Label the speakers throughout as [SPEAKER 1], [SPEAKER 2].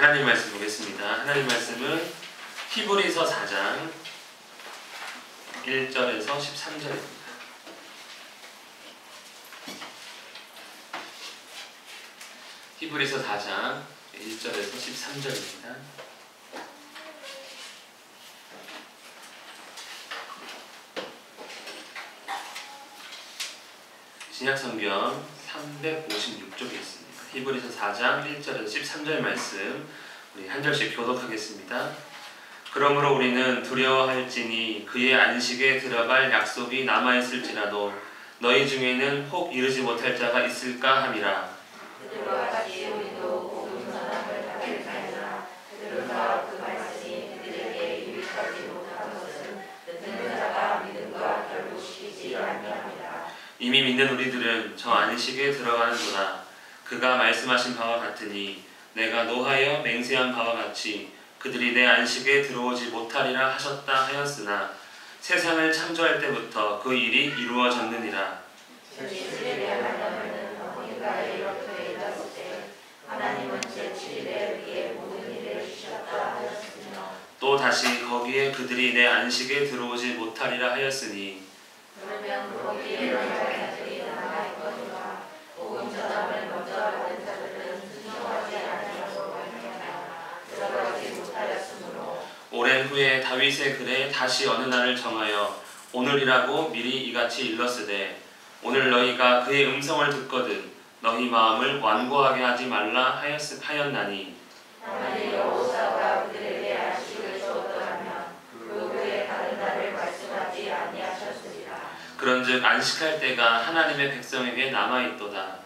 [SPEAKER 1] 하나님 말씀 보겠습니다. 하나님 말씀은 히브리서 4장 1절에서 13절입니다. 히브리서 4장 1절에서 13절입니다. 신약성경 356쪽에 있습니다. 히브리서 4장 1절에서 13절 말씀 우리 한 절씩 교독하겠습니다. 그러므로 우리는 두려워할지니 그의 안식에 들어갈 약속이 남아있을지라도 너희 중에는 혹 이르지 못할 자가 있을까 함이라.
[SPEAKER 2] 그들과 같이 우리도 복음 전함을 받을 자니라. 그들과 그 말씀이 그들에게 유익하지 못한 것은 듣는 자가 믿음과 결부시키지 아니함이라.
[SPEAKER 1] 이미 믿는 우리들은 저 안식에 들어가는도다. 그가 말씀하신 바와 같으니 내가 노하여 맹세한 바와 같이 그들이 내 안식에 들어오지 못하리라 하셨다 하였으나 세상을 창조할 때부터 그 일이 이루어졌느니라.
[SPEAKER 2] 하나님은 제7일에 우리의 모든 일을 주셨다 하였으며
[SPEAKER 1] 또 다시 거기에 그들이 내 안식에 들어오지 못하리라 하였으니
[SPEAKER 2] 그러면 거기에 자들이 남아있거니와 복음 전함을 먼저 받은 자들은 순종하지 아니하고 말미암아 들어가지 못하였으므로
[SPEAKER 1] 오랜 후에 다윗의 글에 다시 어느 날을 정하여 오늘이라고 미리 이같이 일렀으되 오늘 너희가 그의 음성을 듣거든 너희 마음을 완고하게 하지 말라 하였나니
[SPEAKER 2] 만일 여호사가 그들에게 안식을 주었더라면 그 후에 다른 날을 말씀하지 아니하셨으리라.
[SPEAKER 1] 그런즉 안식할 때가 하나님의 백성에게 남아있도다.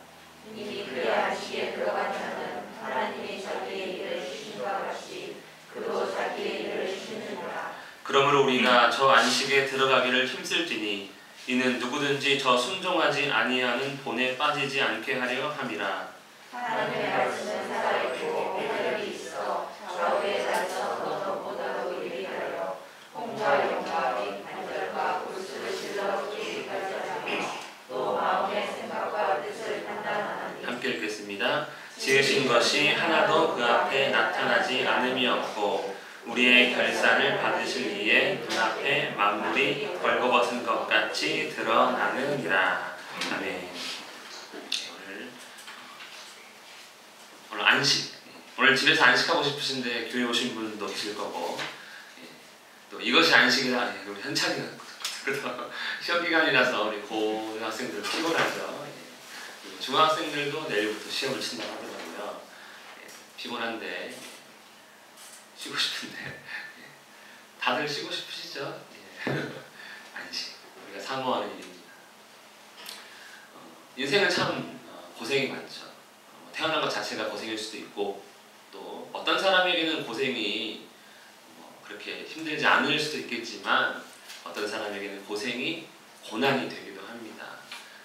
[SPEAKER 2] 이미 그의 안식에 들어간 자는 하나님이 자기의 일을 주신 것 같이 그도 자기의 일을 주시느니라.
[SPEAKER 1] 그러므로 우리가 저 안식에 들어가기를 힘쓸지니 이는 누구든지 저 순종하지 아니하는 본에 빠지지 않게 하려 함이라.
[SPEAKER 2] 하나님의 말씀은 살아있고 활력이 있어 좌우에 달려 너보다도 예리하여 홍과 영과 및 관절과 골수를 찔러 깨기까지 하며 또 마음의 생각과 뜻을 판단하나니.
[SPEAKER 1] 함께 읽겠습니다. 지으신 것이 하나도 그 앞에 나타나지 않음이 없고 우리의 결산을 받으실 이에 눈앞에 만물이 벌거벗은 것 같이 드러나느니라. 아멘. 오늘 안식. 오늘 집에서 안식하고 싶으신데 교회 오신 분도 계실 거고 또 이것이 안식이다. 우리 현찬이가 시험 기간이라서 우리 고등학생들 피곤하죠. 중학생들도 내일부터 시험을 친다고 하더라고요. 피곤한데 쉬고 싶은데 다들 쉬고 싶으시죠? 안식. 우리가 사모하는 일입니다. 인생은 참 고생이 많죠. 태어난 것 자체가 고생일 수도 있고 또 어떤 사람에게는 고생이 그렇게 힘들지 않을 수도 있겠지만 어떤 사람에게는 고생이 고난이 되기도 합니다.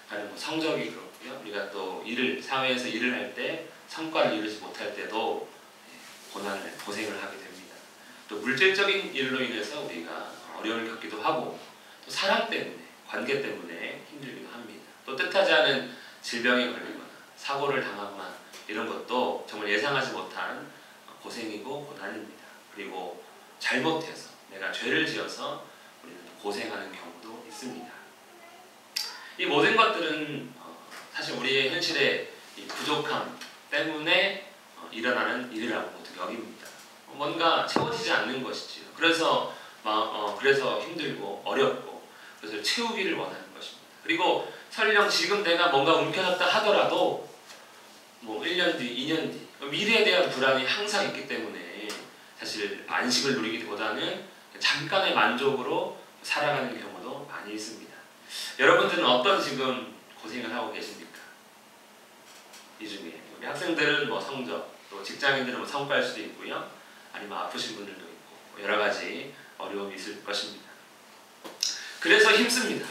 [SPEAKER 1] 가령 성적이 그렇고요. 우리가 또 사회에서 일을 할 때 성과를 이루지 못할 때도 고생을 하게 됩니다. 또 물질적인 일로 인해서 우리가 어려움을 겪기도 하고 또 사랑 때문에, 관계 때문에 힘들기도 합니다. 또 뜻하지 않은 질병에 걸리거나 사고를 당하거나 이런 것도 정말 예상하지 못한 고생이고 고난입니다. 그리고 잘못해서 내가 죄를 지어서 우리는 고생하는 경우도 있습니다. 이 모든 것들은 사실 우리의 현실의 이 부족함 때문에 일어나는 일이라고 모두 여깁니다. 뭔가 채워지지 않는 것이지요. 그래서 힘들고 어렵고 그래서 채우기를 원하는 것입니다. 그리고 설령 지금 내가 뭔가 움켜졌다 하더라도 1년 뒤, 2년 뒤 미래에 대한 불안이 항상 있기 때문에 사실 안식을 누리기보다는 잠깐의 만족으로 살아가는 경우도 많이 있습니다. 여러분들은 어떤 지금 고생을 하고 계십니까? 이 중에 우리 학생들은 성적, 또 직장인들은 성과일 수도 있고요. 아니면 아프신 분들도 있고 여러 가지 어려움이 있을 것입니다. 그래서 힘씁니다.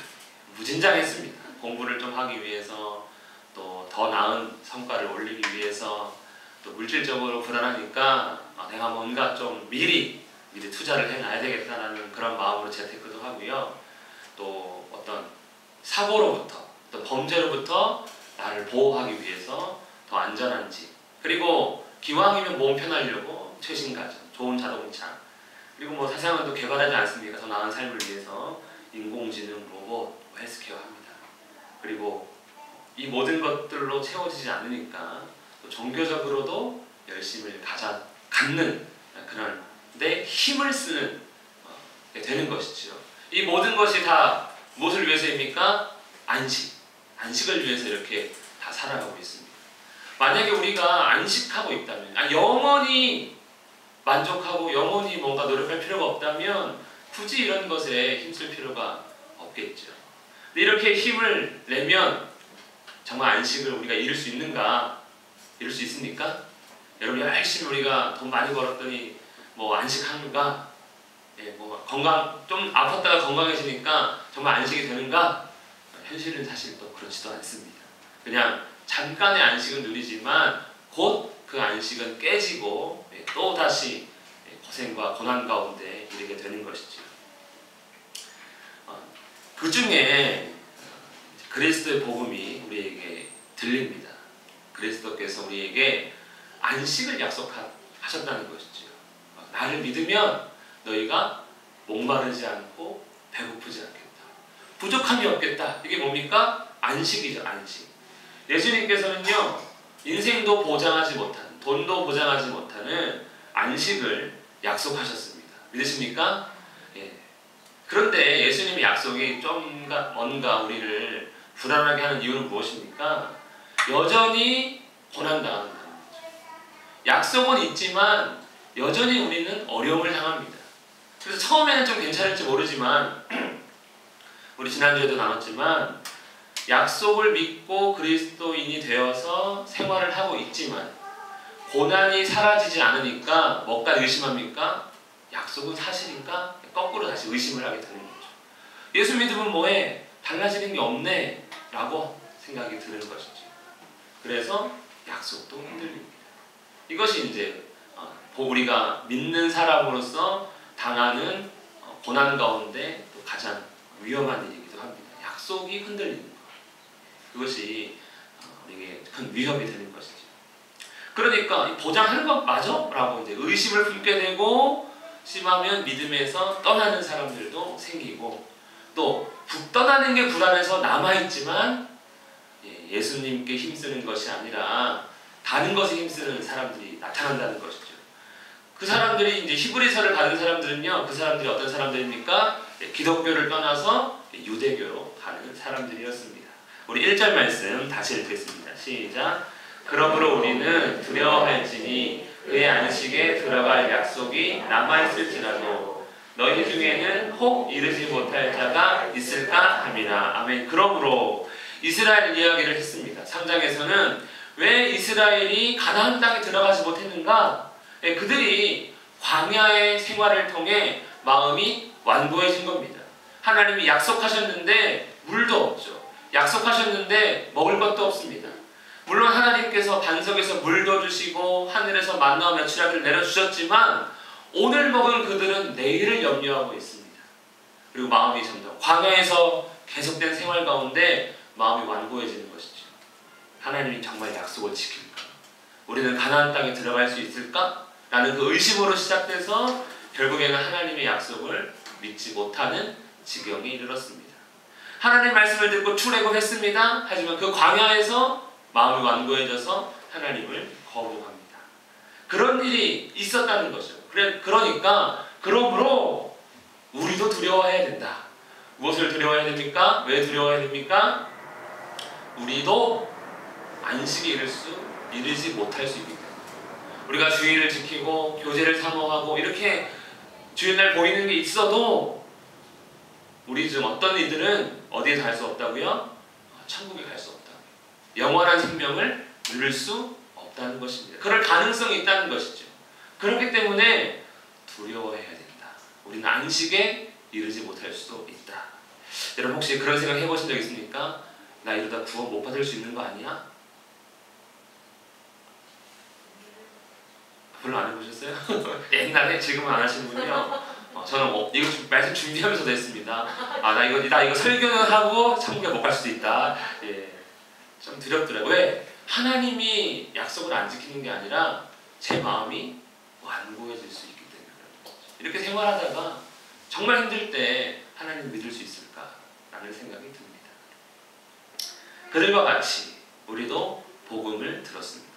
[SPEAKER 1] 무진장했습니다. 공부를 좀 하기 위해서 또 더 나은 성과를 올리기 위해서 또 물질적으로 불안하니까 내가 뭔가 좀 미리 투자를 해놔야 되겠다는 그런 마음으로 재테크도 하고요. 또 어떤 사고로부터 또 범죄로부터 나를 보호하기 위해서 더 안전한 집 그리고 기왕이면 몸 편하려고 최신 가전, 좋은 자동차, 그리고 뭐 세상은 또 개발하지 않습니까? 더 나은 삶을 위해서 인공지능, 로봇, 헬스케어 합니다. 그리고 이 모든 것들로 채워지지 않으니까 또 종교적으로도 열심을 갖는 그런 데 힘을 쓰는 되는 것이죠. 이 모든 것이 다 무엇을 위해서입니까? 안식을 위해서 이렇게 다 살아가고 있습니다. 만약에 우리가 안식하고 있다면, 영원히 만족하고 영원히 뭔가 노력할 필요가 없다면 굳이 이런 것에 힘쓸 필요가 없겠죠. 근데 이렇게 힘을 내면 정말 안식을 우리가 이룰 수 있는가? 이룰 수 있습니까? 여러분, 열심히 우리가 돈 많이 벌었더니 뭐 안식하는가? 뭐 건강 좀 아팠다가 건강해지니까 정말 안식이 되는가? 현실은 사실 또 그렇지도 않습니다. 그냥 잠깐의 안식은 누리지만 곧 그 안식은 깨지고 또 다시 고생과 고난 가운데 이르게 되는 것이죠. 그 중에 그리스도의 복음이 우리에게 들립니다. 그리스도께서 우리에게 안식을 약속하셨다는 것이죠. 나를 믿으면 너희가 목마르지 않고 배고프지 않겠다. 부족함이 없겠다. 이게 뭡니까? 안식이죠. 안식. 예수님께서는요, 인생도 보장하지 못한, 돈도 보장하지 못하는 안식을 약속하셨습니다. 믿으십니까? 예. 그런데 예수님의 약속이 좀 뭔가 우리를 불안하게 하는 이유는 무엇입니까? 여전히 고난당한다는 거죠. 약속은 있지만 여전히 우리는 어려움을 당합니다. 그래서 처음에는 좀 괜찮을지 모르지만 우리 지난주에도 나눴지만 약속을 믿고 그리스도인이 되어서 생활을 하고 있지만 고난이 사라지지 않으니까 뭐가 의심합니까? 약속은 사실인가? 거꾸로 다시 의심을 하게 되는 거죠. 예수 믿으면 뭐해? 달라지는 게 없네 라고 생각이 드는 것이죠. 그래서 약속도 흔들립니다. 이것이 이제 우리가 믿는 사람으로서 당하는 고난 가운데 또 가장 위험한 일이기도 합니다. 약속이 흔들리는 것. 그것이 우리에게 큰 위협이 되는 것이죠. 그러니까 보장하는 것 맞아? 라고 이제 의심을 품게 되고 심하면 믿음에서 떠나는 사람들도 생기고 또 떠나는 게 불안해서 남아있지만 예수님께 힘쓰는 것이 아니라 다른 것에 힘쓰는 사람들이 나타난다는 것이죠. 그 사람들이 이제 히브리서를 받은 사람들은요, 그 사람들이 어떤 사람들입니까? 기독교를 떠나서 유대교로 가는 사람들이었습니다. 우리 1절 말씀 다시 읽겠습니다. 시작. 그러므로 우리는 두려워할지니 그의 안식에 들어갈 약속이 남아있을지라도 너희 중에는 혹 이르지 못할 자가 있을까 함이라. 아멘. 그러므로 이스라엘 이야기를 했습니다. 3장에서는 왜 이스라엘이 가나안 땅에 들어가지 못했는가? 그들이 광야의 생활을 통해 마음이 완고해진 겁니다. 하나님이 약속하셨는데 물도 없죠. 약속하셨는데 먹을 것도 없습니다. 물론 하나님께서 반석에서 물도 주시고 하늘에서 만나와 며칠하기를 내려주셨지만 오늘 먹은 그들은 내일을 염려하고 있습니다. 그리고 마음이 점점 광야에서 계속된 생활 가운데 마음이 완고해지는 것이죠. 하나님이 정말 약속을 지킬까? 우리는 가나안 땅에 들어갈 수 있을까? 라는 그 의심으로 시작돼서 결국에는 하나님의 약속을 믿지 못하는 지경에 이르렀습니다. 하나님 말씀을 듣고 출애굽했습니다. 하지만 그 광야에서 마음이 완고해져서 하나님을 거부합니다. 그런 일이 있었다는 거죠. 그러므로 우리도 두려워해야 된다. 무엇을 두려워해야 됩니까? 왜 두려워해야 됩니까? 우리도 안식에 이르지 못할 수 있기 때문에. 우리가 주의를 지키고 교제를 사모하고 이렇게 주일날 보이는 게 있어도 우리 중 어떤 이들은 어디에 갈 수 없다고요? 천국에 갈 수 없다. 영원한 생명을 누릴 수 없다는 것입니다. 그럴 가능성이 있다는 것이죠. 그렇기 때문에 두려워해야 된다. 우리는 안식에 이르지 못할 수도 있다. 여러분 혹시 그런 생각 해보신 적 있습니까? 나 이러다 구원 못 받을 수 있는 거 아니야? 별로 안 해보셨어요? 옛날에 지금은 안 하시는군요. 저는 이거 말씀 준비하면서도 했습니다. 나 이거 설교는 하고 천국에 못 갈 수도 있다. 좀 두렵더라고요. 왜? 하나님이 약속을 안 지키는 게 아니라 제 마음이 완고해질 수 있기 때문에 그런 거죠. 이렇게 생활하다가 정말 힘들 때 하나님 믿을 수 있을까라는 생각이 듭니다. 그들과 같이 우리도 복음을 들었습니다.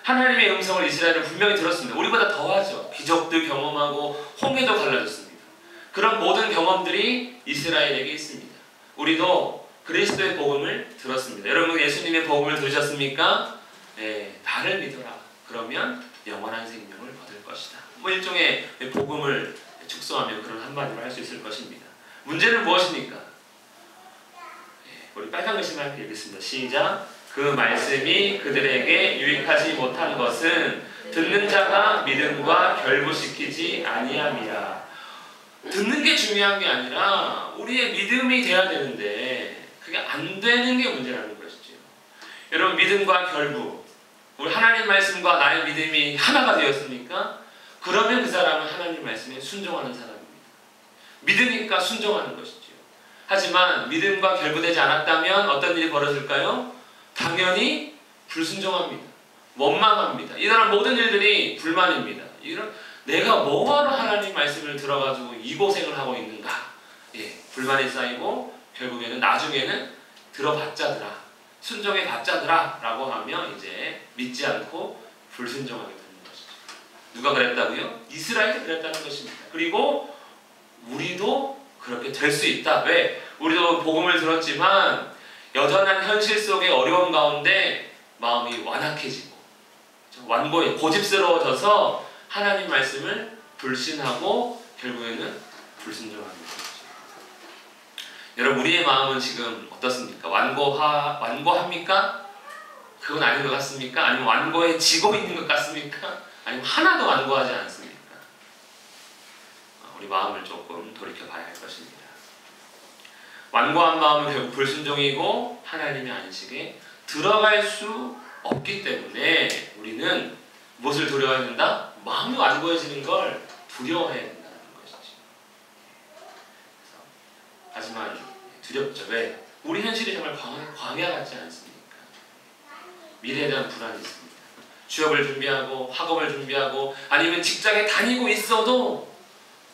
[SPEAKER 1] 하나님의 음성을 이스라엘은 분명히 들었습니다. 우리보다 더하죠. 기적도 경험하고 홍해도 갈라졌습니다. 그런 모든 경험들이 이스라엘에게 있습니다. 우리도 그리스도의 복음을 들었습니다. 여러분 예수님의 복음을 들으셨습니까? 네, 나를 믿어라. 그러면 영원한 생명을 얻을 것이다. 뭐 일종의 복음을 축소하면 그런 한마디로 할 수 있을 것입니다. 문제는 무엇입니까? 네, 우리 빨간 글씨만 함께 읽겠습니다. 시작. 그 말씀이 그들에게 유익하지 못한 것은 듣는 자가 믿음과 결부시키지 아니함이라. 듣는 게 중요한 게 아니라 우리의 믿음이 돼야 되는데 그게 안 되는 게 문제라는 것이죠. 여러분 믿음과 결부, 우리 하나님 말씀과 나의 믿음이 하나가 되었습니까? 그러면 그 사람은 하나님 말씀에 순종하는 사람입니다. 믿으니까 순종하는 것이죠. 하지만 믿음과 결부되지 않았다면 어떤 일이 벌어질까요? 당연히 불순종합니다. 원망합니다. 이런 모든 일들이 불만입니다. 내가 뭐하러 하나님 말씀을 들어가지고 이 고생을 하고 있는가? 예, 불만이 쌓이고 결국에는 나중에는 들어봤자더라, 순종해봤자더라 라고 하며 이제 믿지 않고 불순종하게 되는 것이죠. 누가 그랬다고요? 이스라엘이 그랬다는 것입니다. 그리고 우리도 그렇게 될 수 있다. 왜? 우리도 복음을 들었지만 여전한 현실 속의 어려움 가운데 마음이 완악해지고 완고해 고집스러워져서 하나님 말씀을 불신하고 결국에는 불순종하는 거죠. 여러분 우리의 마음은 지금 어떻습니까? 완고합니까? 그건 아닌 것 같습니까? 아니면 완고해지고 있는 것 같습니까? 아니면 하나도 완고하지 않습니까? 우리 마음을 조금 돌이켜 봐야 할 것입니다. 완고한 마음은 결국 불순종이고 하나님의 안식에 들어갈 수 없기 때문에 우리는 무엇을 두려워해야 된다? 마음이 완고해지는 걸 두려워해야 된다는 것이죠. 하지만 두렵죠. 왜? 우리 현실이 정말 광야 같지 않습니까? 미래에 대한 불안이 있습니다. 취업을 준비하고 학업을 준비하고 아니면 직장에 다니고 있어도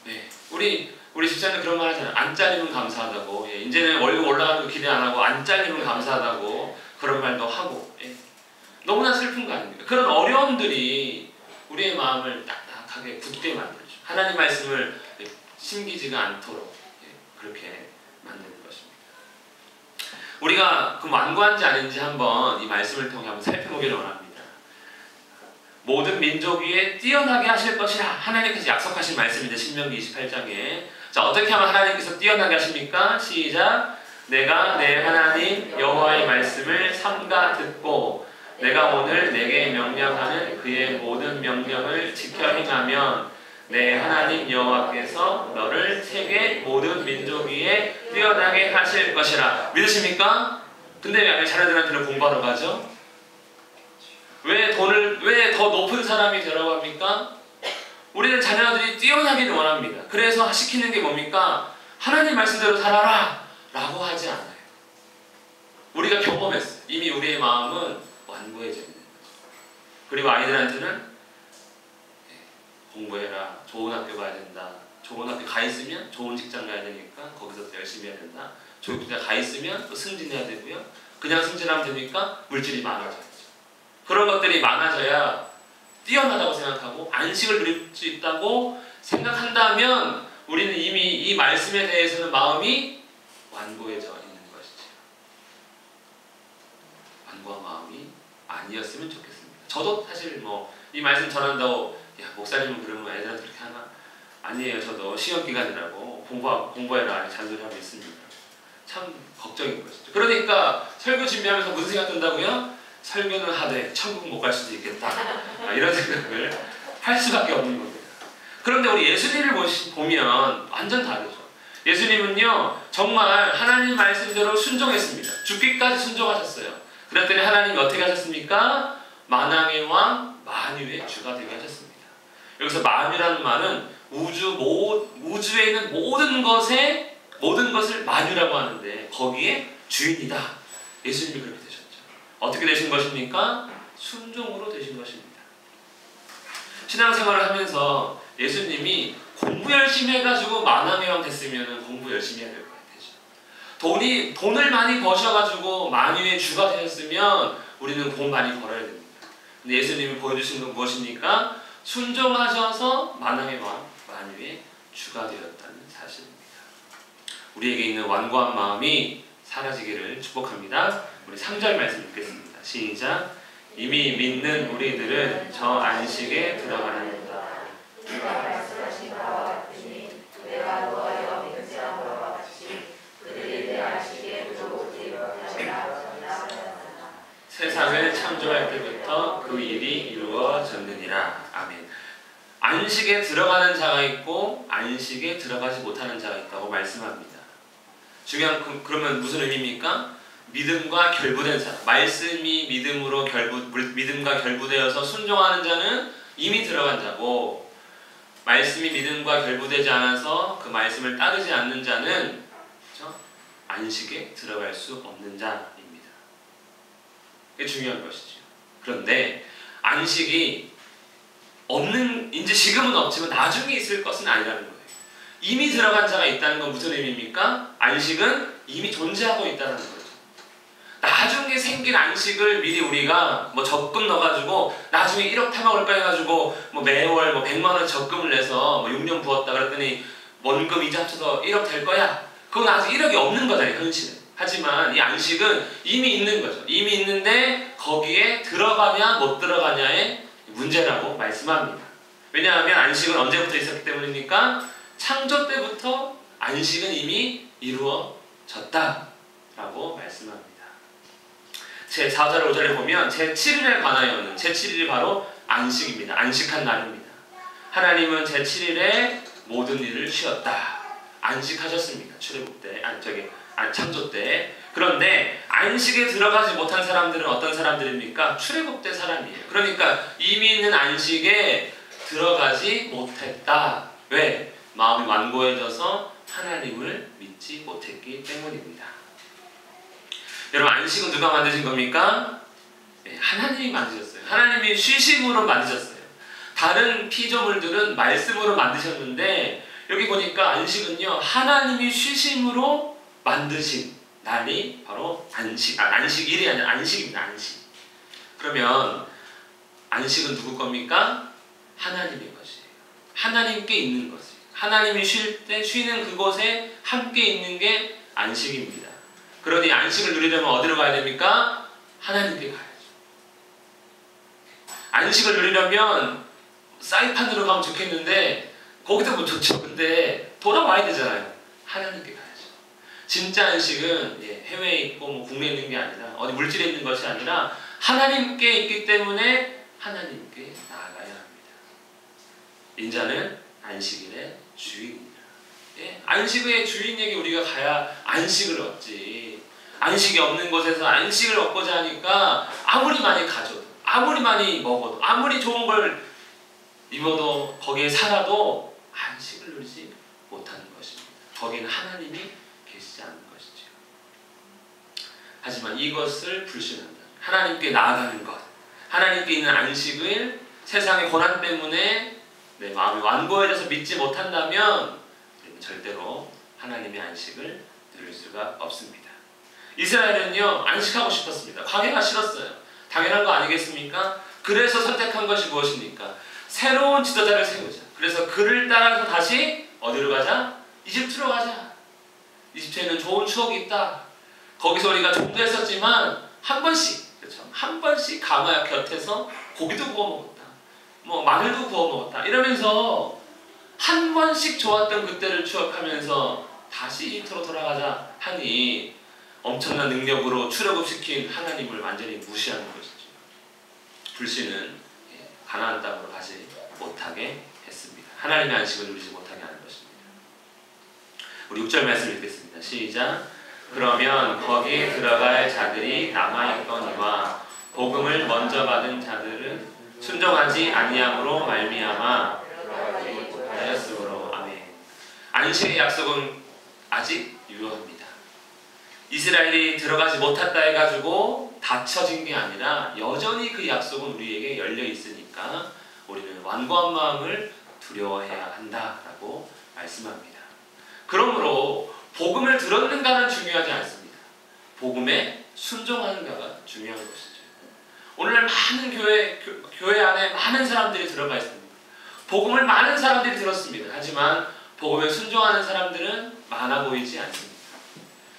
[SPEAKER 1] 네, 우리 집사님은 그런 말 하잖아요. 안 잘리면 감사하다고. 예, 이제는 월급 올라가는 거 기대 안 하고 안 잘리면 감사하다고 그런 말도 하고. 예. 너무나 슬픈 거 아닙니까? 그런 어려움들이 우리의 마음을 딱딱하게 굳게 만들죠. 하나님 말씀을 심기지가 않도록 그렇게 만드는 것입니다. 우리가 그 완고한지 아닌지 한번 이 말씀을 통해 한번 살펴보기를 원합니다. 모든 민족 위에 뛰어나게 하실 것이라 하나님께서 약속하신 말씀인데 신명기 28장에 자 어떻게 하면 하나님께서 뛰어나게 하십니까? 시작. 내가 내 하나님 여호와의 말씀을 삼가 듣고 내가 오늘 내게 명령하는 그의 모든 명령을 지켜 행하면 내 하나님 여호와께서 너를 세계 모든 민족 위에 뛰어나게 하실 것이라. 믿으십니까? 근데 왜 자녀들한테는 공부하러 가죠? 왜 더 높은 사람이 되라고 합니까? 우리는 자녀들이 뛰어나기를 원합니다. 그래서 시키는 게 뭡니까? 하나님 말씀대로 살아라 라고 하지 않아요. 우리가 경험했어요. 이미 우리의 마음은 완고해져 있는 거죠. 그리고 아이들한테는 공부해라. 좋은 학교 가야 된다. 좋은 학교 가 있으면 좋은 직장 가야 되니까 거기서 열심히 해야 된다. 좋은 직장 가 있으면 또 승진해야 되고요. 그냥 승진하면 되니까 물질이 많아져야죠. 그런 것들이 많아져야 뛰어나다고 생각하고 안식을 누릴 수 있다고 생각한다면 우리는 이미 이 말씀에 대해서는 마음이 완고해져 있는 것이죠. 완고한 마음이 아니었으면 좋겠습니다. 저도 사실 이 말씀 전한다고 야 목사님은 그러면 애들한테 그렇게 하나? 아니에요. 저도 시험 기간이라고 공부해라 잔소리하고 있습니다. 참 걱정인 것이죠. 그러니까 설교 준비하면서 무슨 생각 든다고요? 설교는 하되 천국 못 갈 수도 있겠다. 이런 생각을 할 수밖에 없는 겁니다. 그런데 우리 예수님을 보면 완전 다르죠. 예수님은요 정말 하나님 말씀대로 순종했습니다. 죽기까지 순종하셨어요. 그랬더니 하나님이 어떻게 하셨습니까? 만왕의 왕 만유의 주가 되게 하셨습니다. 여기서 만유라는 말은 우주에 있는 모든 것을 만유라고 하는데 거기에 주인이다. 예수님이 그렇게 되셨죠. 어떻게 되신 것입니까? 순종으로 되신 것입니다. 신앙생활을 하면서 예수님이 공부 열심히 해가지고 만왕의 왕 됐으면 공부 열심히 해야 될 것 같아요. 돈을 많이 버셔가지고 만유의 주가 되셨으면 우리는 돈 많이 벌어야 됩니다. 근데 예수님이 보여주신 건 무엇입니까? 순종하셔서 만왕의 왕, 만유의 주가 되었다는 사실입니다. 우리에게 있는 완고한 마음이 사라지기를 축복합니다. 우리 3절 말씀 읽겠습니다. 시작. 이미 믿는 우리들은 저 안식에 들어가는
[SPEAKER 2] 네가 말씀하신 바와 같으니 내가 노하여 믿지 않은 바와 같이 그들이 내 안식에 들어오지 못하리라.
[SPEAKER 1] 세상을 창조할 때부터 그 일이 이루어졌느니라. 아멘. 안식에 들어가는 자가 있고 안식에 들어가지 못하는 자가 있다고 말씀합니다. 중요한 그러면 무슨 의미입니까? 믿음과 결부된 자, 말씀이 믿음과 결부되어서 순종하는 자는 이미 들어간 자고, 말씀이 믿음과 결부되지 않아서 그 말씀을 따르지 않는 자는 그렇죠? 안식에 들어갈 수 없는 자입니다. 이게 중요한 것이죠. 그런데 안식이 이제 지금은 없지만 나중에 있을 것은 아니라는 거예요. 이미 들어간 자가 있다는 건 무슨 의미입니까? 안식은 이미 존재하고 있다는 거죠. 나중에 생긴 안식을 미리 우리가 적금 넣어가지고 나중에 1억 타먹을까 해가지고 매월 100만 원 적금을 내서 6년 부었다 그랬더니 원금 이자 합쳐서 1억 될 거야. 그건 아직 1억이 없는 거잖아요, 현실은. 하지만 이 안식은 이미 있는 거죠. 이미 있는데 거기에 들어가냐 못 들어가냐의 문제라고 말씀합니다. 왜냐하면 안식은 언제부터 있었기 때문입니까? 창조 때부터 안식은 이미 이루어졌다라고 말씀합니다. 제4절 5절에 보면 제7일에 관하여는 제7일이 바로 안식입니다. 안식한 날입니다. 하나님은 제7일에 모든 일을 쉬었다. 안식하셨습니다. 출애굽 때, 창조 때. 그런데 안식에 들어가지 못한 사람들은 어떤 사람들입니까? 출애굽 때 사람이에요. 그러니까 이미 있는 안식에 들어가지 못했다. 왜? 마음이 완고해져서 하나님을 믿지 못했기 때문입니다. 여러분, 안식은 누가 만드신 겁니까? 네, 하나님이 만드셨어요. 하나님이 쉬심으로 만드셨어요. 다른 피조물들은 말씀으로 만드셨는데 여기 보니까 안식은요, 하나님이 쉬심으로 만드신 날이 바로 안식일이 아니라 안식입니다. 안식. 그러면 안식은 누구 겁니까? 하나님의 것이에요. 하나님께 있는 것이에요. 하나님이 쉴 때 쉬는 그곳에 함께 있는 게 안식입니다. 그러니 안식을 누리려면 어디로 가야 됩니까? 하나님께 가야죠. 안식을 누리려면 사이판으로 가면 좋겠는데 거기도 좋죠. 근데 돌아와야 되잖아요. 하나님께 가야죠. 진짜 안식은 해외에 있고 국내에 있는 게 아니라 어디 물질에 있는 것이 아니라 하나님께 있기 때문에 하나님께 나아가야 합니다. 인자는 안식일의 주인입니다. 안식의 주인에게 우리가 가야 안식을 얻지. 안식이 없는 곳에서 안식을 얻고자 하니까 아무리 많이 가져도, 아무리 많이 먹어도, 아무리 좋은 걸 입어도, 거기에 살아도 안식을 누리지 못하는 것입니다. 거기는 하나님이 계시지 않는 것이죠. 하지만 이것을 불신한다. 하나님께 나아가는 것, 하나님께 있는 안식을 세상의 고난 때문에 내 마음이 완고해져서 믿지 못한다면 절대로 하나님의 안식을 누릴 수가 없습니다. 이스라엘은요, 안식하고 싶었습니다. 광야가 싫었어요. 당연한 거 아니겠습니까? 그래서 선택한 것이 무엇입니까? 새로운 지도자를 세우자. 그래서 그를 따라서 다시 어디로 가자? 이집트로 가자. 이집트에는 좋은 추억이 있다. 거기서 우리가 종도했었지만 한 번씩, 그렇죠? 한 번씩 강화 곁에서 고기도 구워 먹었다. 마늘도 구워 먹었다. 이러면서 한 번씩 좋았던 그때를 추억하면서 다시 이집트로 돌아가자 하니 엄청난 능력으로 출애굽시킨 하나님을 완전히 무시하는 것이죠. 불신은 가나안 땅으로 가지 못하게 했습니다. 하나님의 안식을 누리지 못하게 하는 것입니다. 우리 6절 말씀 읽겠습니다. 시작. 그러면 거기에 들어갈 자들이 남아있거니와 복음을 먼저 받은 자들은 순종하지 아니함으로 말미암아 하였으므로. 아멘. 안식의 약속은 아직 유효합니다. 이스라엘이 들어가지 못했다 해가지고 닫혀진 게 아니라 여전히 그 약속은 우리에게 열려 있으니까 우리는 완고한 마음을 두려워해야 한다라고 말씀합니다. 그러므로 복음을 들었는가는 중요하지 않습니다. 복음에 순종하는가가 중요한 것이죠. 오늘날 많은 교회 안에 많은 사람들이 들어가 있습니다. 복음을 많은 사람들이 들었습니다. 하지만 복음에 순종하는 사람들은 많아 보이지 않습니다.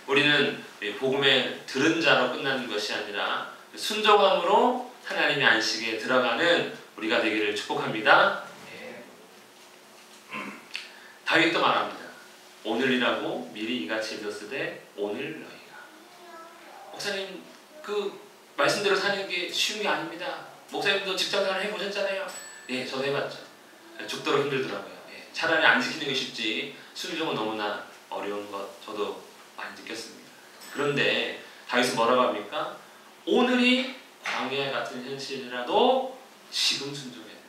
[SPEAKER 1] 우리는 복음에 들은 자로 끝나는 것이 아니라 순종함으로 하나님의 안식에 들어가는 우리가 되기를 축복합니다. 다윗도 말합니다. 오늘이라고 미리 이같이 일렀으되 오늘 너희가. 목사님 그 말씀대로 사는 게 쉬운 게 아닙니다. 목사님도 직장생활 해보셨잖아요. 예, 저도 해봤죠. 죽도록 힘들더라고요. 예, 차라리 안 지키는 게 쉽지 순종은 너무나 어려운 것 저도 많이 느꼈습니다. 그런데 다윗은 뭐라고 합니까? 오늘이 광야 같은 현실이라도 지금 순종해야 된다.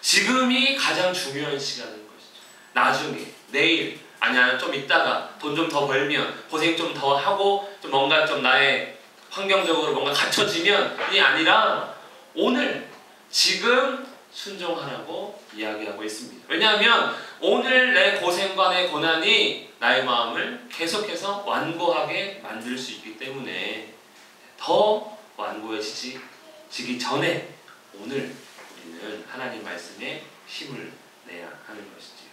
[SPEAKER 1] 지금이 가장 중요한 시간인 것이죠. 나중에 내일 아니야 좀 있다가 돈 좀 더 벌면 고생 좀 더 하고 좀 뭔가 좀 나의 환경적으로 뭔가 갖춰지면이 아니라 오늘 지금 순종하라고 이야기하고 있습니다. 왜냐하면 오늘 내 고생과 내 고난이 나의 마음을 계속해서 완고하게 만들 수 있기 때문에 더 완고해지기 전에 오늘 우리는 하나님 말씀에 힘을 내야 하는 것이지요.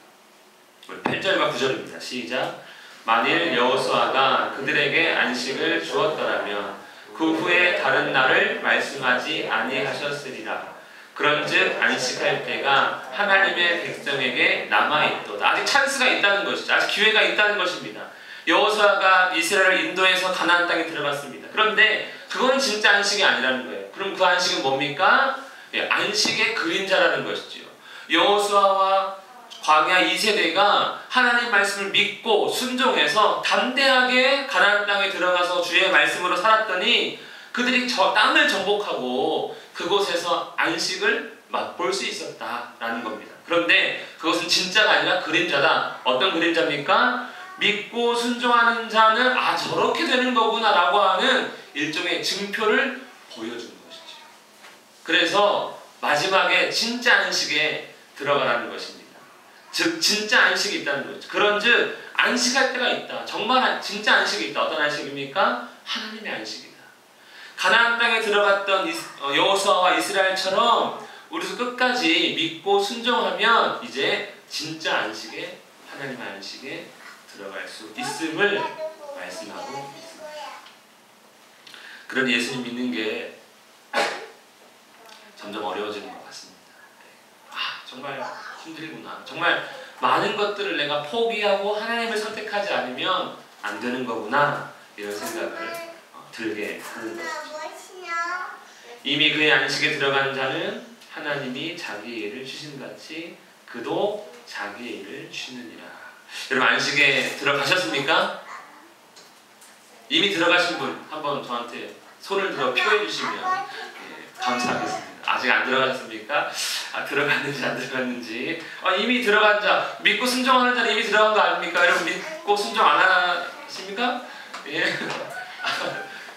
[SPEAKER 1] 우리 8절과 9절입니다. 시작. 만일 여호수아가 그들에게 안식을 주었더라면 그 후에 다른 날을 말씀하지 아니하셨으리라. 그런즉 안식할 때가 하나님의 백성에게 남아있도다. 아직 찬스가 있다는 것이죠. 아직 기회가 있다는 것입니다. 여호수아가 이스라엘을 인도해서 가나안 땅에 들어갔습니다. 그런데 그거는 진짜 안식이 아니라는 거예요. 그럼 그 안식은 뭡니까? 안식의 그림자라는 것이지요. 여호수아와 광야 2세대가 하나님 말씀을 믿고 순종해서 담대하게 가나안 땅에 들어가서 주의 말씀으로 살았더니 그들이 저 땅을 정복하고 그곳에서 안식을 맛볼 수 있었다라는 겁니다. 그런데 그것은 진짜가 아니라 그림자다. 어떤 그림자입니까? 믿고 순종하는 자는 아 저렇게 되는 거구나 라고 하는 일종의 증표를 보여주는 것이죠. 그래서 마지막에 진짜 안식에 들어가라는 것입니다. 즉 진짜 안식이 있다는 거죠. 그런즉 안식할 때가 있다. 정말 진짜 안식이 있다. 어떤 안식입니까? 하나님의 안식이다. 가나안 땅에 들어갔던 여호수아와 이스라엘처럼 우리도 끝까지 믿고 순종하면 이제 진짜 안식에 하나님의 안식에 들어갈 수 있음을 말씀하고 있습니다. 그런 예수님 믿는 게 점점 어려워지는 것 같습니다. 아 정말 힘들구나. 정말 많은 것들을 내가 포기하고 하나님을 선택하지 않으면 안 되는 거구나. 이런 생각을 들게 하는 것이죠. 이미 그의 안식에 들어간 자는 하나님이 자기의 일을 쉬신같이 그도 자기의 일을 쉬느니라. 여러분 안식에 들어가셨습니까? 이미 들어가신 분 한번 저한테 손을 들어 표해 주시면 감사하겠습니다. 아직 안 들어가셨습니까? 들어갔는지 안 들어갔는지. 이미 들어간 자, 믿고 순종하는 자는 이미 들어간 거 아닙니까? 여러분 믿고 순종 안 하십니까? 예.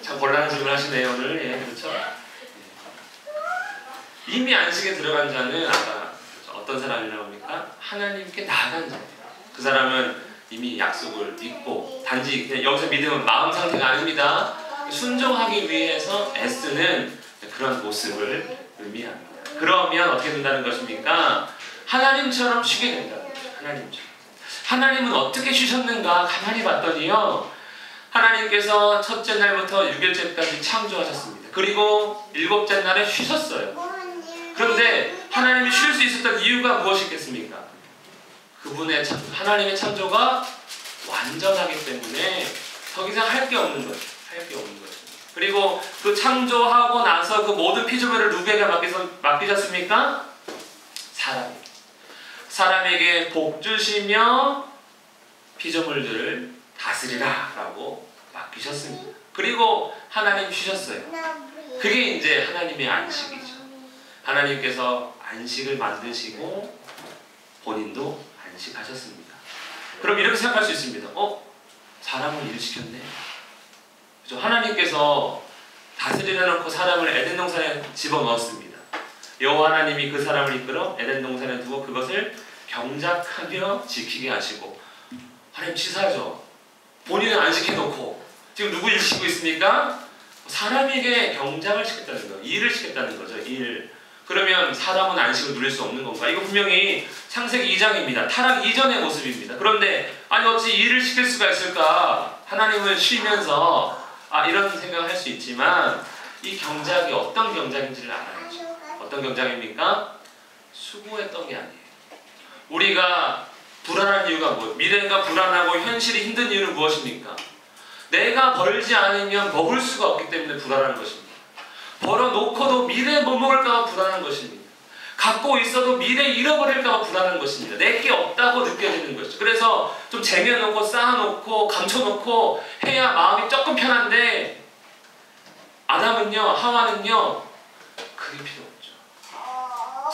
[SPEAKER 1] 참 곤란한 질문 하시네요 오늘. 예, 그렇죠? 이미 안식에 들어간 자는 아까 어떤 사람이라고 합니까? 하나님께 나아간 자입니다. 그 사람은 이미 약속을 믿고 단지 그냥 여기서 믿음은 마음 상태가 아닙니다. 순종하기 위해서 애쓰는 그런 모습을 의미합니다. 그러면 어떻게 된다는 것입니까? 하나님처럼 쉬게 된다는 거죠. 하나님처럼. 하나님은 어떻게 쉬셨는가 가만히 봤더니요. 하나님께서 첫째 날부터 6일째까지 창조하셨습니다. 그리고 7째 날에 쉬셨어요. 그런데 하나님이 쉴 수 있었던 이유가 무엇이겠습니까? 그분의 하나님의 창조가 완전하기 때문에 더 이상 할 게 없는 거죠. 할 게 없는 거죠. 그리고 그 창조하고 나서 그 모든 피조물을 누구에게 맡기셨습니까? 사람에게. 사람에게 복 주시며 피조물들을 다스리라 라고 맡기셨습니다. 그리고 하나님 쉬셨어요. 그게 이제 하나님의 안식이죠. 하나님께서 안식을 만드시고 본인도 안식하셨습니다. 그럼 이렇게 생각할 수 있습니다. 사람을 일 시켰네. 그렇죠? 하나님께서 다스리려 놓고 사람을 에덴 동산에 집어넣었습니다. 여호와 하나님이 그 사람을 이끌어 에덴 동산에 두고 그것을 경작하며 지키게 하시고. 하나님 치사하죠. 본인은 안 시켜놓고 지금 누구 일 시키고 있습니까? 사람에게 경작을 시켰다는 거예요. 일을 시켰다는 거죠. 일. 그러면 사람은 안식을 누릴 수 없는 건가? 이거 분명히 창세기 2장입니다. 타락 이전의 모습입니다. 그런데 아니 어찌 일을 시킬 수가 있을까? 하나님은 쉬면서 이런 생각을 할 수 있지만 이 경작이 어떤 경작인지를 알아야죠. 어떤 경작입니까? 수고했던 게 아니에요. 우리가 불안한 이유가 뭐예요? 미래가 불안하고 현실이 힘든 이유는 무엇입니까? 내가 벌지 않으면 먹을 수가 없기 때문에 불안한 것입니다. 벌어놓고도 미래에 못 먹을까 봐 불안한 것입니다. 갖고 있어도 미래에 잃어버릴까 봐 불안한 것입니다. 내게 없다고 느껴지는 것이죠. 그래서 좀 쟁여놓고 쌓아놓고 감춰놓고 해야 마음이 조금 편한데 아담은요, 하와는요 그게 필요 없죠.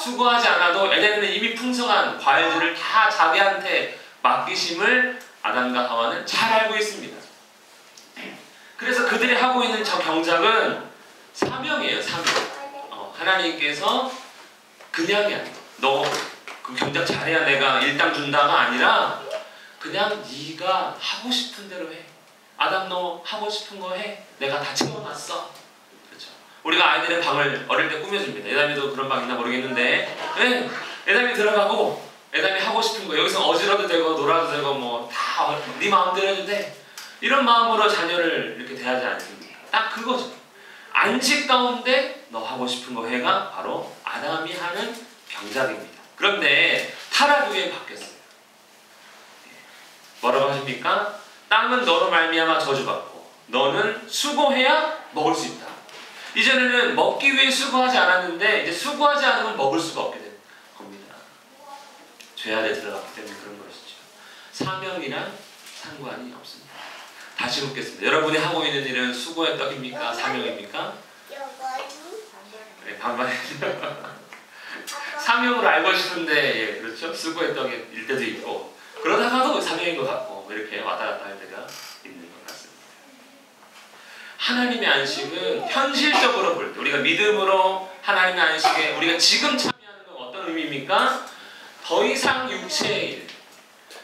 [SPEAKER 1] 수고하지 않아도 에덴은 이미 풍성한 과일들을 다 자기한테 맡기심을 아담과 하와는 잘 알고 있습니다. 그래서 그들이 하고 있는 저 경작은 사명이에요. 사명. 하나님께서 그냥이 아니에요. 너 그 경작 잘해야 내가 일당 준다가 아니라 그냥 네가 하고 싶은 대로 해. 아담 너 하고 싶은 거 해. 내가 다 채워놨어. 그렇죠. 우리가 아이들의 방을 어릴 때 꾸며줍니다. 에담이도 그런 방 있나 모르겠는데 네, 에담이 들어가고 에담이 하고 싶은 거 여기서 어지러도 되고 놀아도 되고 뭐 다 네 마음대로 해도 돼. 이런 마음으로 자녀를 이렇게 대하지 않습니다. 딱 그거죠. 안식 가운데 너 하고 싶은 거 해가 바로 아담이 하는 경작입니다. 그런데 타락 후에 바뀌었어요. 뭐라고 하십니까? 땅은 너로 말미암아 저주받고 너는 수고해야 먹을 수 있다. 이전에는 먹기 위해 수고하지 않았는데 이제 수고하지 않으면 먹을 수가 없게 된 겁니다. 죄 아래 들어갔기 때문에 그런 것이죠. 사명이랑 상관이 없습니다. 다시 묻겠습니다. 여러분이 하고 있는 일은 수고의 떡입니까? 사명입니까? 네, 반반이죠. 사명으로 알고 싶은데 예, 그렇죠? 수고의 떡일 때도 있고 그러다가도 사명인 것 같고 이렇게 왔다 갔다 할 때가 있는 것 같습니다. 하나님의 안식은 현실적으로 볼 때 우리가 믿음으로 하나님의 안식에 우리가 지금 참여하는 건 어떤 의미입니까? 더 이상 육체의 일,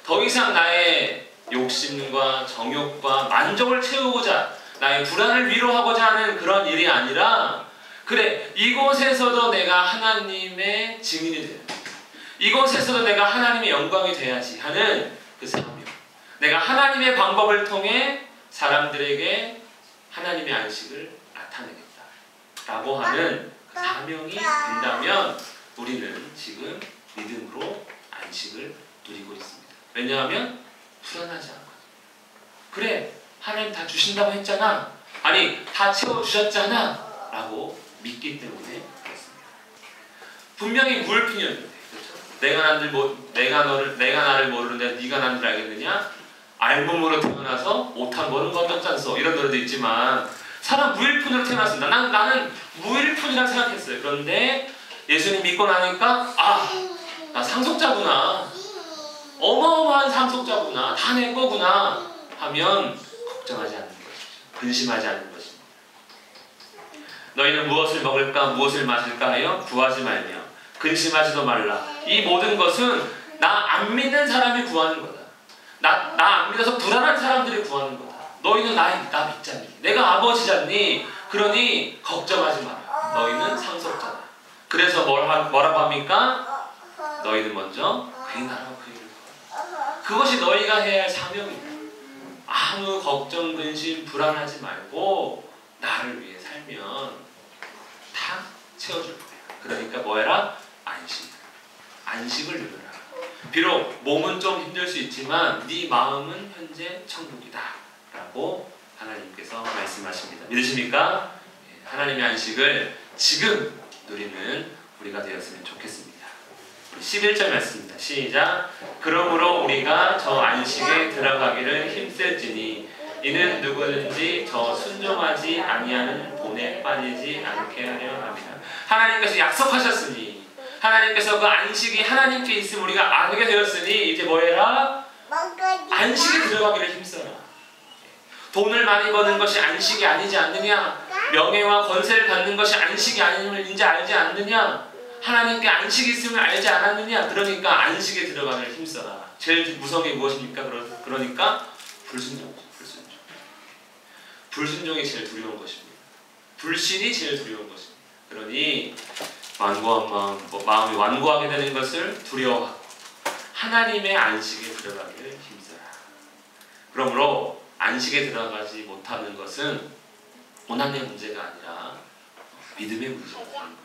[SPEAKER 1] 더 이상 나의 욕심과 정욕과 만족을 채우고자 나의 불안을 위로하고자 하는 그런 일이 아니라 그래 이곳에서도 내가 하나님의 증인이 돼야 돼. 이곳에서도 내가 하나님의 영광이 돼야지 하는 그 사명. 내가 하나님의 방법을 통해 사람들에게 하나님의 안식을 나타내겠다 라고 하는 그 사명이 된다면 우리는 지금 믿음으로 안식을 누리고 있습니다. 왜냐하면 불안하지 않거든요. 그래 하나님 다 주신다고 했잖아. 아니 다 채워주셨잖아 라고 믿기 때문에 그렇습니다. 분명히 무일푼이었는데 그렇죠? 내가 나를 모르는데 네가 나를 알겠느냐? 알몸으로 태어나서 오탄 버는 건 없잖소. 이런 노래도 있지만 사람 무일푼으로 태어났습니다. 나는 무일푼이라 생각했어요. 그런데 예수님 믿고 나니까 나 상속자구나. 어마어마한 상속자구나. 다 내 거구나 하면 걱정하지 않는 것이죠. 근심하지 않는 것입니다. 너희는 무엇을 먹을까 무엇을 마실까 하여 구하지 말며 근심하지도 말라. 이 모든 것은 나 안 믿는 사람이 구하는 거다. 나 안 믿어서 불안한 사람들이 구하는 거다. 너희는 나 믿잖니. 내가 아버지잖니. 그러니 걱정하지 마라. 너희는 상속자다. 그래서 뭐라고 합니까? 너희는 먼저 그의 나라와 그 일을 구하라. 그것이 너희가 해야 할 사명이다. 아무 걱정, 근심, 불안하지 말고 나를 위해 살면 다 채워줄 거야. 그러니까 뭐 해라? 안식을 누려라. 비록 몸은 좀 힘들 수 있지만 네 마음은 현재 천국이다 라고 하나님께서 말씀하십니다. 믿으십니까? 하나님의 안식을 지금 누리는 우리가 되었으면 좋겠습니다. 11절 말씀입니다. 시작. 그러므로 우리가 저 안식에 들어가기를 힘쓸지니 이는 누구든지 저 순종하지 아니하는 본에 빠지지 않게 하려 합니다. 하나님께서 약속하셨으니 하나님께서 그 안식이 하나님께 있음 우리가 알게 되었으니 이제 뭐해라? 안식에 들어가기를 힘써라. 돈을 많이 버는 것이 안식이 아니지 않느냐? 명예와 권세를 갖는 것이 안식이 아님을 이제 알지 않느냐? 하나님께 안식이 있음을 알지 않았느냐? 그러니까 안식에 들어가길 힘써라. 제일 무서운 게 무엇입니까? 그러니까 불순종이죠. 불순종이 제일 두려운 것입니다. 불신이 제일 두려운 것입니다. 그러니 완고한 마음이 완고하게 되는 것을 두려워하고 하나님의 안식에 들어가기를 힘써라. 그러므로 안식에 들어가지 못하는 것은 고난의 문제가 아니라 믿음의 문제가 되는 거죠.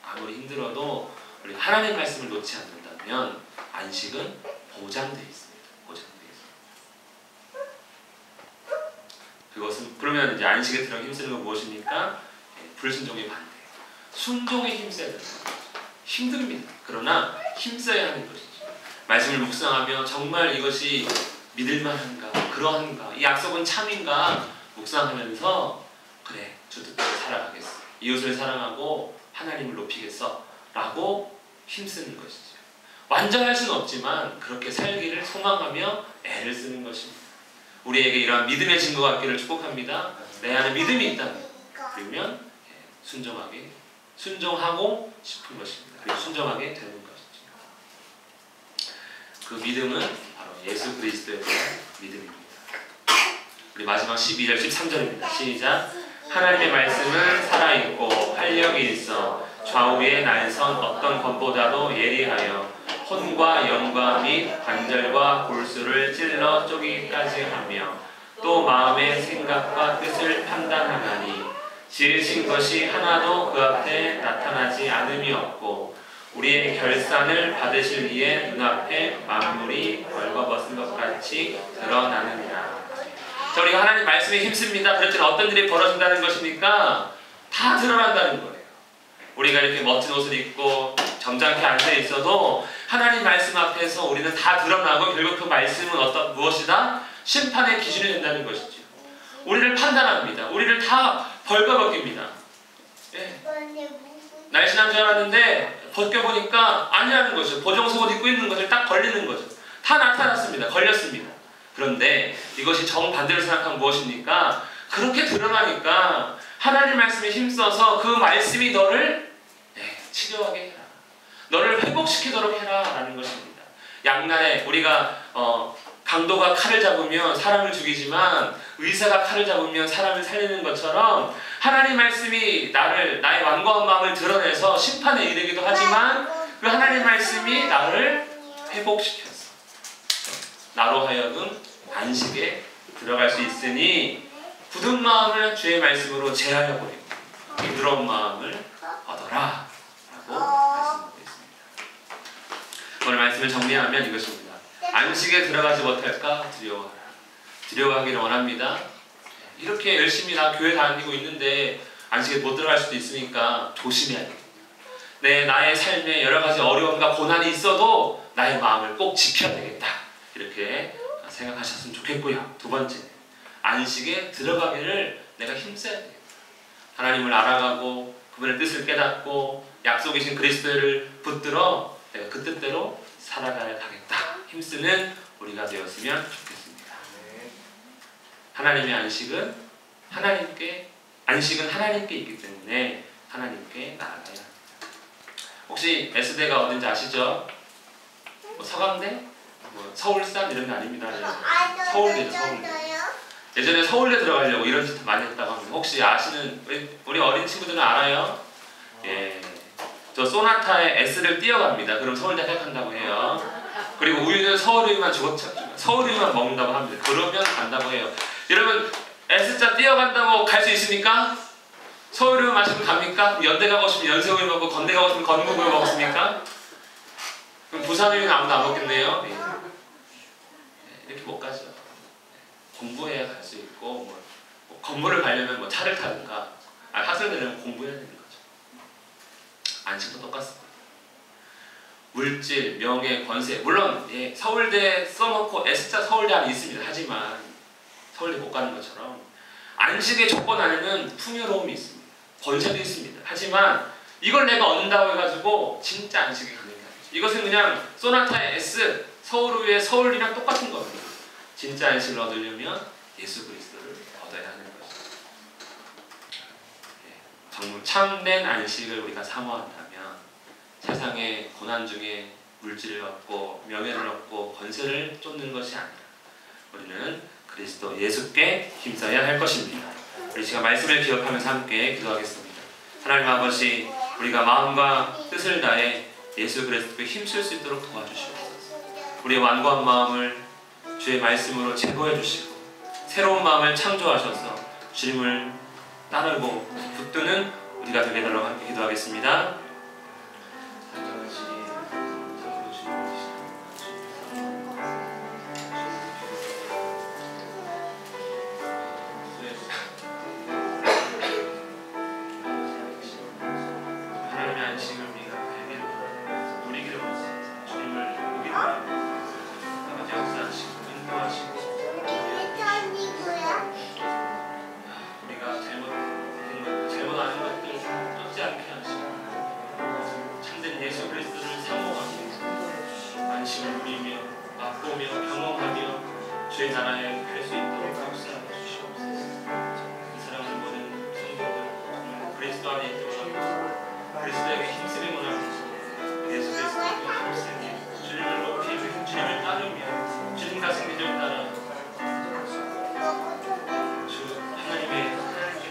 [SPEAKER 1] 아무리 힘들어도 우리 하나님의 말씀을 놓지 않는다면 안식은 보장되어 있습니다. 보장되어 있습니다. 그것은 그러면 이제 안식에 들어가 힘쓰는 건 무엇입니까? 불순종의 반대. 순종에 힘써야 됩니다. 힘듭니다. 그러나 힘써야 하는 것이죠. 말씀을 묵상하며 정말 이것이 믿을만한가, 그러한가, 이 약속은 참인가 묵상하면서 그래, 주 뜻대로 살아가겠어. 이웃을 사랑하고 하나님을 높이겠어 라고 힘쓰는 것이죠. 완전할 수는 없지만 그렇게 살기를 소망하며 애를 쓰는 것입니다. 우리에게 이러한 믿음의 증거가 있기를 축복합니다. 내 안에 믿음이 있다면 그러면 순종하고 싶은 것입니다. 그리고 순종하게 되는 것이죠. 그 믿음은 바로 예수 그리스도에 대한 믿음입니다. 우리 마지막 12절 13절입니다. 시작. 하나님의 말씀은 살아있고 활력이 있어 좌우의 날선 어떤 것보다도 예리하여 혼과 영과 및 관절과 골수를 찔러 쪼개기까지 하며 또 마음의 생각과 뜻을 판단하나니 지으신 것이 하나도 그 앞에 나타나지 않음이 없고 우리의 결산을 받으실 이의 눈앞에 만물이 벌거벗은 것 같이 드러나느니라. 자, 우리가 하나님 말씀에 힘씁니다. 그랬더니 어떤 일이 벌어진다는 것입니까? 다 드러난다는 거예요. 우리가 이렇게 멋진 옷을 입고 점잖게 앉아 있어도 하나님 말씀 앞에서 우리는 다 드러나고 결국 그 말씀은 무엇이다? 심판의 기준이 된다는 것이죠. 우리를 판단합니다. 우리를 다 벌거벗깁니다. 예. 날씬한 줄 알았는데 벗겨보니까 아니라는 거죠. 보정속옷 입고 있는 것을 딱 걸리는 거죠. 다 나타났습니다. 걸렸습니다. 그런데 이것이 정반대로 생각하면 무엇입니까? 그렇게 드러나니까 하나님 말씀에 힘써서 그 말씀이 너를 치료하게 해라. 너를 회복시키도록 해라 라는 것입니다. 양날에 우리가 강도가 칼을 잡으면 사람을 죽이지만 의사가 칼을 잡으면 사람을 살리는 것처럼 하나님 말씀이 나의 완고한 마음을 드러내서 심판에 이르기도 하지만 그 하나님 말씀이 나를 회복시켰어. 나로 하여금 안식에 들어갈 수 있으니 굳은 마음을 주의 말씀으로 제하여 버리고 부드러운 마음을 얻어라 라고 말씀하고 있습니다. 오늘 말씀을 정리하면 이것입니다. 안식에 들어가지 못할까 두려워하라. 두려워하기를 원합니다. 이렇게 열심히 나 교회 다니고 있는데 안식에 못 들어갈 수도 있으니까 조심해야 됩니다. 나의 삶에 여러 가지 어려움과 고난이 있어도 나의 마음을 꼭 지켜야 되겠다. 이렇게 생각하셨으면 좋겠고요. 두 번째, 안식에 들어가기를 내가 힘써야 되겠다. 하나님을 알아가고 그분의 뜻을 깨닫고 약속이신 그리스도를 붙들어 내가 그 뜻대로 살아가야겠다. 힘쓰는 우리가 되었으면 좋겠습니다. 하나님의 안식은 하나님께 있기 때문에 하나님께 나아가야 합니다. 혹시 S대가 어딘지 아시죠? 서강대? 서울산 이런 데 아닙니다. 서울대죠, 서울대. 예전에 서울대 들어가려고 이런 짓 많이 했다고 합니다. 혹시 아시는 우리 어린 친구들은 알아요? 예, 저 소나타에 S를 띄어갑니다. 그럼 서울대 합격한다고 해요. 그리고 우유는 서울우유만 먹는다고 합니다. 그러면 간다고 해요. 여러분 S자 띄어간다고 갈 수 있습니까? 서울우유 마시면 갑니까? 연대 가고 싶으면 연세우유 먹고 건대 가고 싶으면 건국우유 먹습니까? 그럼 부산우유는 아무도 안 먹겠네요. 예. 이렇게 못 가죠. 공부해야 갈 수 있고 뭐 건물을 가려면 차를 타든가 학생들은 공부해야 되는 거죠. 안식도 똑같습니다. 물질, 명예, 권세 물론 서울대 써놓고 S자 서울대 안에 있습니다. 하지만 서울대 못 가는 것처럼 안식의 조건 안에는 풍요로움이 있습니다. 권세도 있습니다. 하지만 이걸 내가 얻는다고 해가지고 진짜 안식이 가는 게 아니죠. 이것은 그냥 소나타의 S, 서울우유의 서울이랑 똑같은 겁니다. 진짜 안식을 얻으려면 예수 그리스도를 얻어야 하는 것입니다. 정말 참된 안식을 우리가 사모한다면 세상의 고난 중에 물질을 얻고 명예를 얻고 권세를 쫓는 것이 아니라 우리는 그리스도 예수께 힘써야 할 것입니다. 우리 시간 말씀을 기억하면서 함께 기도하겠습니다. 하나님 아버지, 우리가 마음과 뜻을 다해 예수 그리스도께 힘쓸 수 있도록 도와주시옵소서. 우리의 완고한 마음을 주의 말씀으로 제거해 주시고 새로운 마음을 창조하셔서 주님을 따르고 붙드는 우리가 되게 달라고 함께 기도하겠습니다. 하나님의 안식을 우리가 알기를 누리기를 원합니다. 주님을 보기를 원합니다. 아버지 역사하시고 인도하시고 우리가 잘못하는 것들 쫓지 않게 하시고 참된 예수 그리스도를 사모하며 안식을 누리며 맛보며 경험하며 주의 나라에 갈 수 있도록 역사하여 주시옵소서. 이 사랑을 보는 성도들 정말 그리스도 안에 있도록 그리스도에게 힘쓰기 원합니다. 예수 그리스도에게 힘쓰기 주님을 높이며 주님을 따르며 주님과 생기를 따라 주 하나님의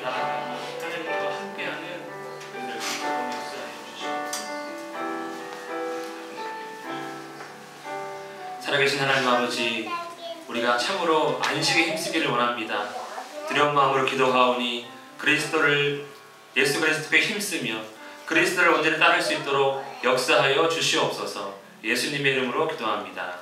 [SPEAKER 1] 나라가 하나님과 함께하는 우리를 역사해 주시옵소서. 살아계신 하나님 아버지, 우리가 참으로 안식에 힘쓰기를 원합니다. 두려운 마음으로 기도하오니 예수 그리스도께 힘쓰며 그리스도를 온전히 따를 수 있도록 역사하여 주시옵소서. 예수님의 이름으로 기도합니다.